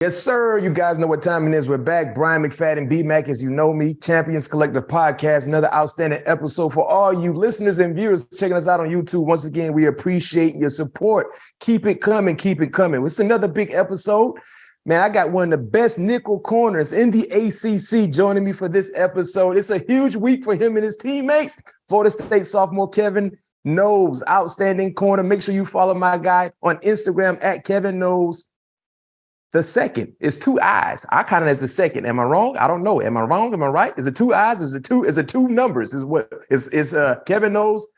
Yes, sir. You guys know what time it is. We're back. Bryant McFadden, B-Mac, as you know me, Champions Collective Podcast. Another outstanding episode for all you listeners and viewers checking us out on YouTube. Once again, we appreciate your support. Keep it coming. Keep it coming. It's another big episode. Man, I got one of the best nickel corners in the ACC joining me for this episode. It's a huge week for him and his teammates. Florida State sophomore Kevin Knowles, outstanding corner. Make sure you follow my guy on Instagram at Kevin Knowles. The second is two eyes. I count it as the second. Am I wrong? I don't know. Am I wrong? Am I right? Is it two eyes? Is it two numbers? Is what is Kevin Knowles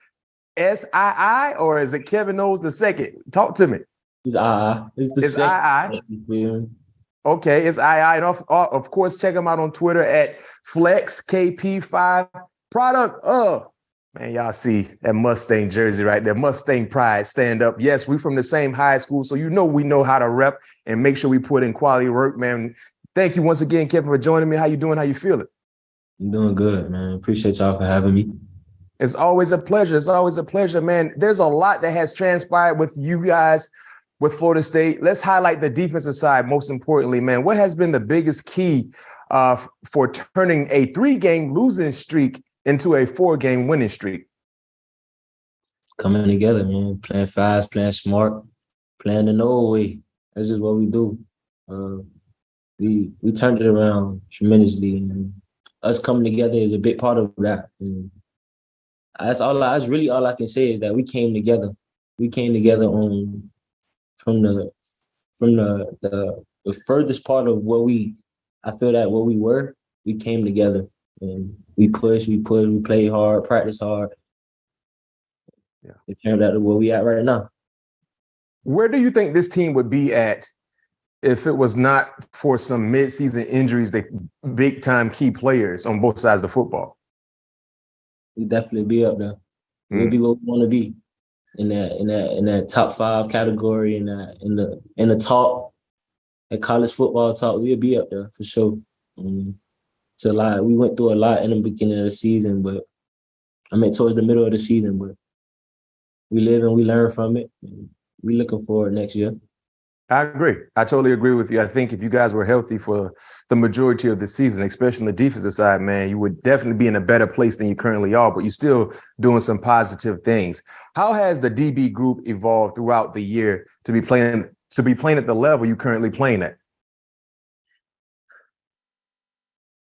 SII or is it Kevin Knowles the second? Talk to me. It's II. It's II. Okay, it's II. And of course, check him out on Twitter at FlexKP5. Product of, man, y'all see that Mustang jersey right there. Mustang pride, stand up. Yes, we from the same high school, so we know how to rep and make sure we put in quality work, man. Thank you once again, Kevin, for joining me. How you doing? How you feeling? I'm doing good, man. Appreciate y'all for having me. It's always a pleasure. It's always a pleasure, man. There's a lot that has transpired with you guys with Florida State. Let's highlight the defensive side most importantly, man. What has been the biggest key for turning a 3-game losing streak into a 4-game winning streak? Coming together, man. Playing fast, playing smart, playing the no way. That's just what we do. We turned it around tremendously, and us coming together is a big part of that. And that's really all I can say is that we came together. We came together from the furthest part of where we were. We came together and we pushed, we played hard, practiced hard. Yeah, it turned out to where we at right now. Where do you think this team would be at if it was not for some mid-season injuries, the big-time key players on both sides of the football? We'd definitely be up there. We'll be what we want to be in that top 5 category, in the top, at college football talk. We'll be up there for sure. It's a lot. We went through a lot in the beginning of the season, towards the middle of the season, but we live and we learn from it. We're looking forward next year. I agree. I totally agree with you. I think if you guys were healthy for the majority of the season, especially on the defensive side, man, you would definitely be in a better place than you currently are, but you're still doing some positive things. How has the DB group evolved throughout the year to be playing at the level you currently playing at?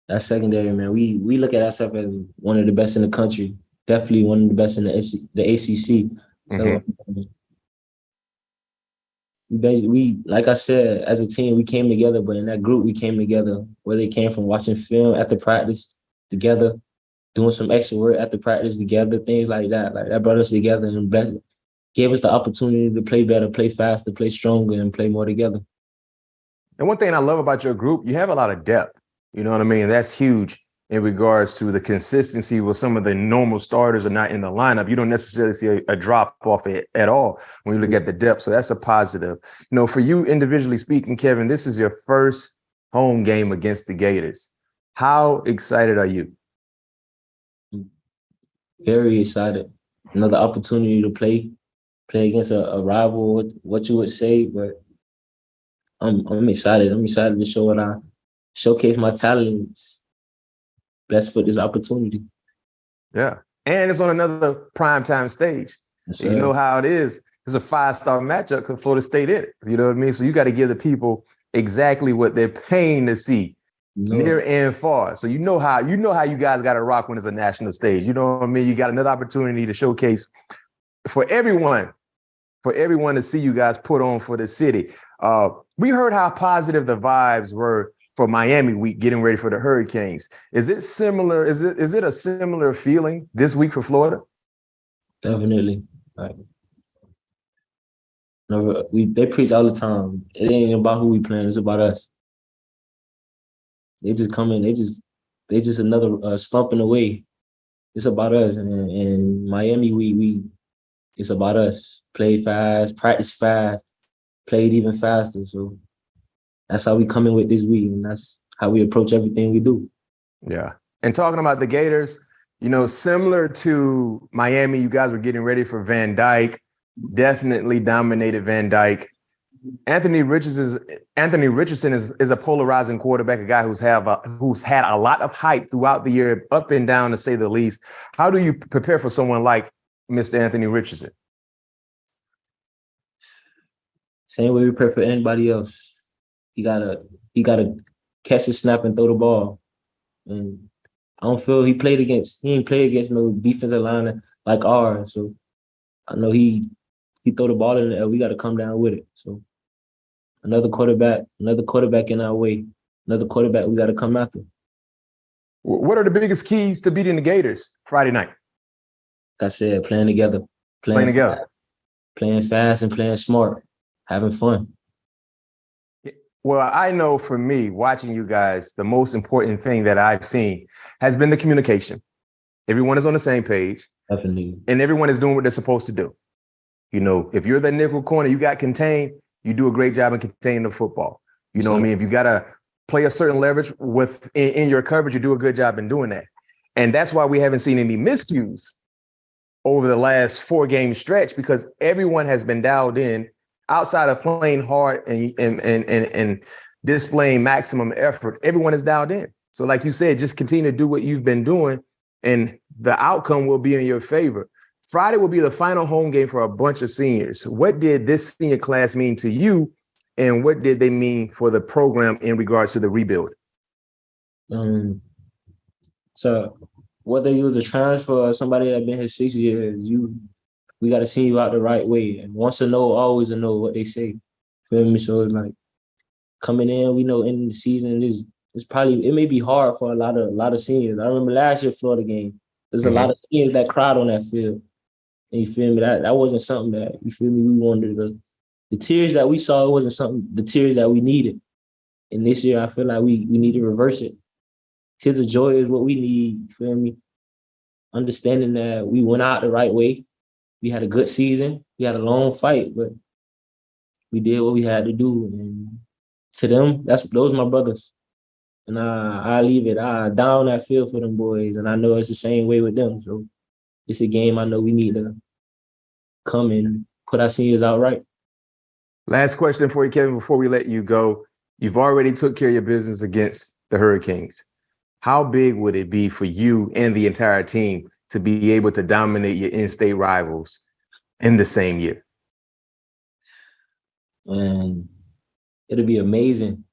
That's secondary, man. We look at ourselves as one of the best in the country. Definitely one of the best in the ACC. So we, like I said, as a team, we came together, but in that group, we came together where they came from, watching film at the practice together, doing some extra work at the practice together, things like that. Like that brought us together and gave us the opportunity to play better, play faster, play stronger, and play more together. And one thing I love about your group, you have a lot of depth. You know what I mean? That's huge in regards to the consistency where some of the normal starters are not in the lineup. You don't necessarily see a drop off at all when you look at the depth. So that's a positive. You know, for you individually speaking, Kevin, this is your first home game against the Gators. How excited are you? Very excited. Another opportunity to play against a rival, what you would say, but I'm excited. I'm excited to showcase my talents. Best for this opportunity. Yeah. And it's on another primetime stage. Yes, you know how it is. It's a 5-star matchup because Florida State in it. You know what I mean? So you got to give the people exactly what they're paying to see, near and far. So you know how you guys got to rock when it's a national stage. You know what I mean? You got another opportunity to showcase for everyone to see you guys put on for the city. We heard how positive the vibes were for Miami week, getting ready for the Hurricanes. Is it similar? Is it a similar feeling this week for Florida? Definitely. They preach all the time. It ain't about who we playing. It's about us. They just come in. They just another stomping away. It's about us. And in Miami week, it's about us. Play fast, practice fast, played even faster. So that's how we come in with this week, and that's how we approach everything we do. Yeah. And talking about the Gators, you know, similar to Miami, you guys were getting ready for Van Dyke, definitely dominated Van Dyke. Anthony Richardson is a polarizing quarterback, a guy who's had a lot of hype throughout the year, up and down to say the least. How do you prepare for someone like Mr. Anthony Richardson? Same way we prepare for anybody else. He gotta catch the snap and throw the ball. And I don't feel he ain't played against no defensive line like ours. So I know he throw the ball in the air. We got to come down with it. So another quarterback in our way, another quarterback we got to come after. What are the biggest keys to beating the Gators Friday night? Like I said, playing together, playing fast and playing smart, having fun. Well, I know for me, watching you guys, the most important thing that I've seen has been the communication. Everyone is on the same page. Definitely. And everyone is doing what they're supposed to do. You know, if you're the nickel corner, you got contained, you do a great job in containing the football. You know what I mean? If you got to play a certain leverage in your coverage, you do a good job in doing that. And that's why we haven't seen any miscues over the last 4-game stretch, because everyone has been dialed in outside of playing hard and displaying maximum effort. Everyone is dialed in. So like you said, just continue to do what you've been doing and the outcome will be in your favor. Friday will be the final home game for a bunch of seniors. What did this senior class mean to you, and what did they mean for the program in regards to the rebuild? So whether you was a transfer or somebody that been here 6 years, we got to see you out the right way. And once a no, always a no, what they say. Feel me? So it's like coming in, we know ending the season it may be hard for a lot of seniors. I remember last year Florida game. There's a lot of seniors that cried on that field. And you feel me? That wasn't something that, you feel me, we wanted the tears that we saw, it wasn't the tears that we needed. And this year I feel like we need to reverse it. Tears of joy is what we need, you feel me? Understanding that we went out the right way. We had a good season. We had a long fight, but we did what we had to do. And to them, those are my brothers. And I leave it. I down that field for them boys. And I know it's the same way with them. So it's a game I know we need to come and put our seniors out right. Last question for you, Kevin, before we let you go. You've already took care of your business against the Hurricanes. How big would it be for you and the entire team to be able to dominate your in-state rivals in the same year? And it'll be amazing.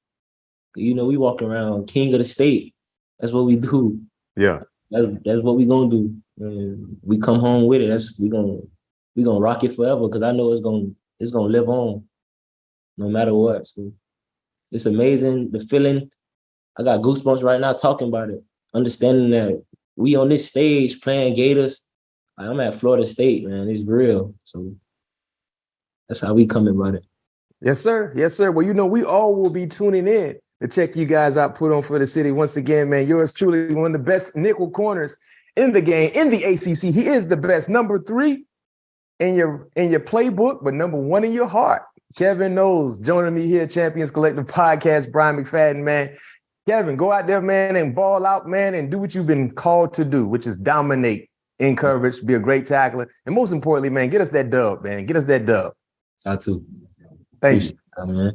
You know, we walk around king of the state. That's what we do. Yeah. That's what we gonna do. And we come home with it. We gonna rock it forever, because I know it's gonna live on no matter what. So it's amazing. The feeling, I got goosebumps right now talking about it. Understanding that we on this stage playing Gators. I'm at Florida State, man. It's real. So that's how we come about it. Yes, sir. Yes, sir. Well, you know, we all will be tuning in to check you guys out, put on for the city. Once again, man, yours truly, one of the best nickel corners in the game, in the ACC. He is the best. Number 3 in your playbook, but number 1 in your heart. Kevin Knowles joining me here, Champions Collective Podcast. Bryant McFadden, man. Kevin, go out there, man, and ball out, man, and do what you've been called to do, which is dominate in coverage, be a great tackler, and most importantly, man, get us that dub, man. Get us that dub. I too. Thank you. Man.